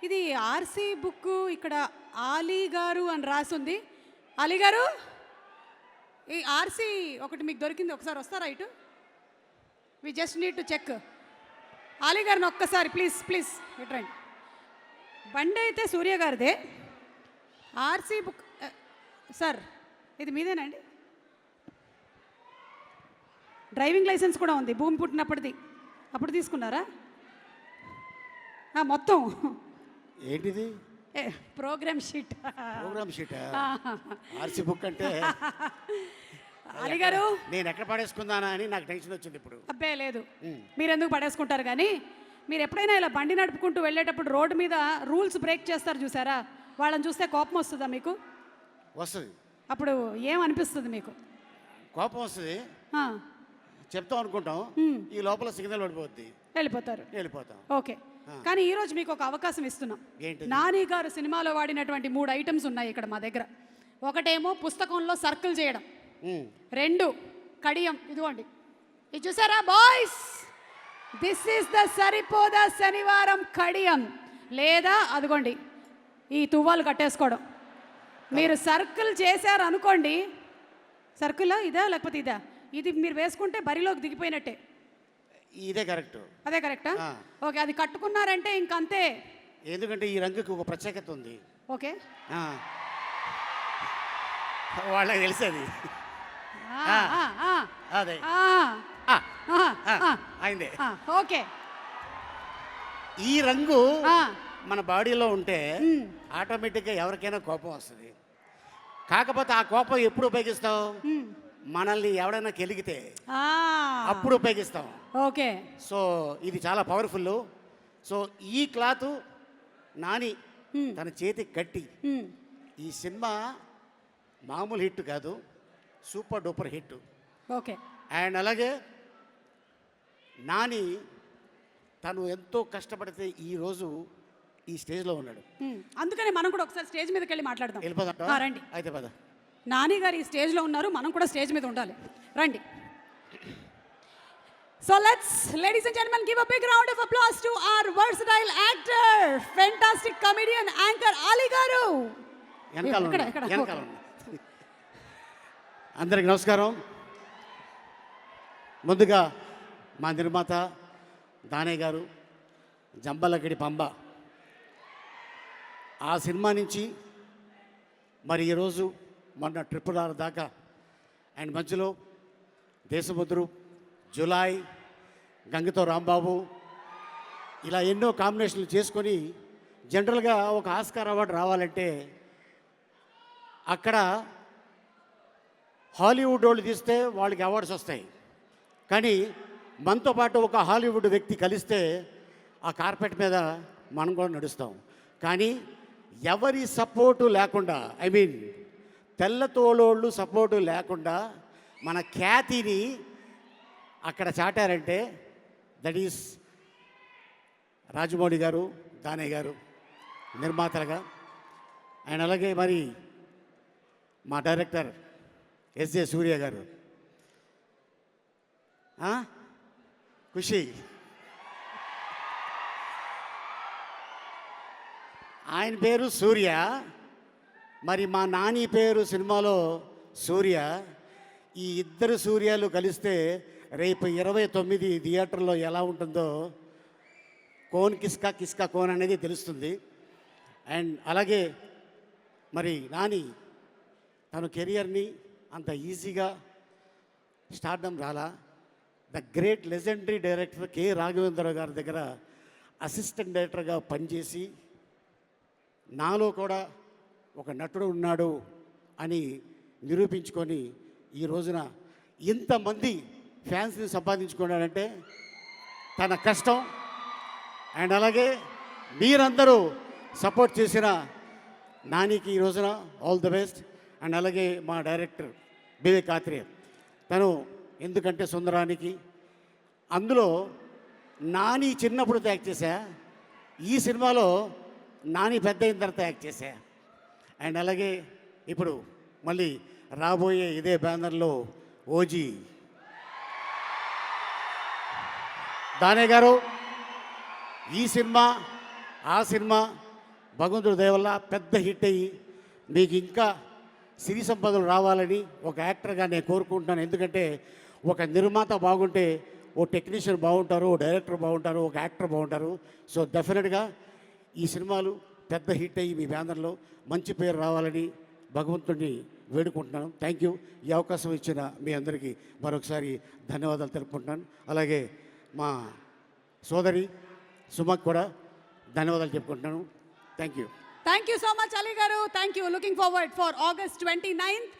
ఇది RC book ఇక్కడ ఆలీ గారు అని రాసింది. అలీ గారు, ఈ ఆర్సీ ఒకటి మీకు దొరికింది, ఒకసారి వస్తారా ఇటు? We just need to check. Ali గారిని ఒక్కసారి ప్లీజ్ ప్లీజ్ ఇటు రండి. బండి అయితే సూర్య గారిదే. ఆర్సీ బుక్ సార్ ఇది మీదేనండి? డ్రైవింగ్ లైసెన్స్ కూడా ఉంది, భూమి పుట్టినప్పటిది. అప్పుడు తీసుకున్నారా? మొత్తం ఏంటిది? Programme sheet. Programme sheet RC book అంటే అలీ గారు, నేను ఎక్కడ పడేసుకుందానా అని నాకు టెన్షన్ వచ్చింది ఇప్పుడు. అబ్బే లేదు, మీరు ఎందుకు పడేసుకుంటారు కానీ, మీరు ఎప్పుడైనా ఇలా బండి నడుపుకుంటూ వెళ్ళేటప్పుడు రోడ్డు మీద రూల్స్ బ్రేక్ చేస్తారు చూసారా, వాళ్ళని చూస్తే కోపం వస్తుందా మీకు? వస్తుంది. అప్పుడు ఏమనిపిస్తుంది మీకు? కోపం వస్తుంది, చెప్తాం అనుకుంటాం, ఈ లోపల సిగ్నల్ పడిపోద్ది, వెళ్ళిపోతాం. ఓకే, కానీ ఈరోజు మీకు ఒక అవకాశం ఇస్తున్నాం. ఏంటి? నాని గారు సినిమాలో వాడినటువంటి 3 ఐటమ్స్ ఉన్నాయి ఇక్కడ మా దగ్గర. ఒకటేమో పుస్తకంలో సర్కిల్ చేయడం, 2 కడియం, ఇదిగోండి ఇది చూసారా బాయ్స్, దిస్ ఈస్ ద సరిపోదా శనివారం కడియం, లేదా అదిగోండి ఈ తువ్వాలు కట్టేసుకోవడం. మీరు సర్కిల్ చేశారు అనుకోండి, సర్కిల్ ఇదా లేకపోతే ఇదా, ఇది మీరు వేసుకుంటే బరిలోకి దిగిపోయినట్టే. ఇదే కరెక్ట్. అదే కరెక్టా? ఓకే, అది కట్టుకున్నారంటే ఇంకంతే. ఎందుకంటే ఈ రంగుకి ఒక ప్రత్యేకత ఉంది. ఓకే, వాళ్ళకి తెలిసేది అదే అయిందే. ఓకే, ఈ రంగు మన బాడీలో ఉంటే ఆటోమేటిక్గా ఎవరికైనా కోపం వస్తుంది. కాకపోతే ఆ కోపం ఎప్పుడు ఉపయోగిస్తాం? మనల్ని ఎవడైనా కెలిగితే అప్పుడు ఉపయోగిస్తాం. ఓకే, సో ఇది చాలా పవర్ఫుల్. సో ఈ క్లాత్ నాని తన చేతికి కట్టి, ఈ సినిమా మామూలు హిట్ కాదు, super duper hit. Okay, and అలాగే నాని తను ఎంతో కష్టపడితే ఈరోజు ఈ స్టేజ్లో ఉన్నాడు. అందుకనే మనం కూడా ఒకసారి స్టేజ్ మీదకి వెళ్ళి మాట్లాడదాం. వెళ్ళిపోదాం, రండి. అయితే పద. నాని గారు ఈ స్టేజ్లో ఉన్నారు, మనం కూడా స్టేజ్ మీద ఉండాలి, రండి. So let's, ladies and gentlemen, give a big round of applause to our versatile actor, fantastic comedian, anchor Ali garu. అందరికి నమస్కారం. ముందుగా మా నిర్మాత దానయ్య గారు, జంబలగడి పంబ, ఆ సినిమా నుంచి మరి ఈరోజు మొన్న RRR దాకా, అండ్ మధ్యలో దేశముద్రు, జులాయ్, గంగతో రాంబాబు, ఇలా ఎన్నో కాంబినేషన్లు చేసుకొని జనరల్గా ఒక ఆస్కార్ అవార్డు రావాలంటే అక్కడ హాలీవుడ్ వాళ్ళు తీస్తే వాళ్ళకి అవార్డ్స్ వస్తాయి. కానీ మనతో పాటు ఒక హాలీవుడ్ వ్యక్తి కలిస్తే ఆ కార్పెట్ మీద మనం కూడా నడుస్తాం. కానీ ఎవరి సపోర్టు లేకుండా, ఐ మీన్ తెల్లతోలోళ్ళు సపోర్టు లేకుండా మన ఖ్యాతిని అక్కడ చాటారంటే దట్ ఈస్ రాజమౌళి గారు, దానయ్య గారు నిర్మాతలుగా. అండ్ అలాగే మరి మా డైరెక్టర్ ఎస్జే సూర్య గారు, ఖుషి, ఆయన పేరు సూర్య, మరి మా నాని పేరు సినిమాలో సూర్య. ఈ ఇద్దరు సూర్యాలు కలిస్తే రేపు 29 థియేటర్లో ఎలా ఉంటుందో కోన్ కిస్కా కిస్కా కోన్ అనేది తెలుస్తుంది. అండ్ అలాగే మరి నాని తన కెరియర్ని అంత ఈజీగా స్టార్డమ్ రాలా. The great legendary director K Raghavendra Rao గారి దగ్గర అసిస్టెంట్ డైరెక్టర్గా పనిచేసి నాలో కూడా ఒక నటుడు ఉన్నాడు అని నిరూపించుకొని ఈ రోజున ఇంతమంది ఫ్యాన్స్ని సంపాదించుకున్నాడంటే తన కష్టం. అండ్ అలాగే మీరందరూ సపోర్ట్ చేసిన నానికి ఈ రోజున ఆల్ ద బెస్ట్. అండ్ అలాగే మా డైరెక్టర్ వివేక్ ఆత్రేయ, తను ఎందుకంటే సుందరానికి అందులో నాని చిన్నప్పుడు యాక్ట్ చేశా, ఈ సినిమాలో నాని పెద్ద అయిన తర్వాత యాక్ట్ చేశా. అండ్ అలాగే ఇప్పుడు మళ్ళీ రాబోయే ఇదే బ్యానర్లో ఓజీ దానయ్య గారు, ఈ సినిమా ఆ సినిమా భగవంతుడి దయ వల్ల పెద్ద హిట్ అయ్యి మీకు ఇంకా సిరి సంపదలు రావాలని ఒక యాక్టర్గా నేను కోరుకుంటున్నాను. ఎందుకంటే ఒక నిర్మాత బాగుంటే ఓ టెక్నీషియన్ బాగుంటారు, ఓ డైరెక్టర్ బాగుంటారు, ఒక యాక్టర్ బాగుంటారు. సో డెఫినెట్గా ఈ సినిమాలు పెద్ద హిట్ అయ్యి మీ బ్యానర్లో మంచి పేరు రావాలని భగవంతుడిని వేడుకుంటున్నాను. Thank you. ఈ అవకాశం ఇచ్చిన మీ అందరికీ మరొకసారి ధన్యవాదాలు తెలుపుకుంటున్నాను. అలాగే మా సోదరి సుమక్ కూడా ధన్యవాదాలు చెప్పుకుంటున్నాను. Thank you. Thank you so much Ali గారు. Thank you. Looking forward for August 29th.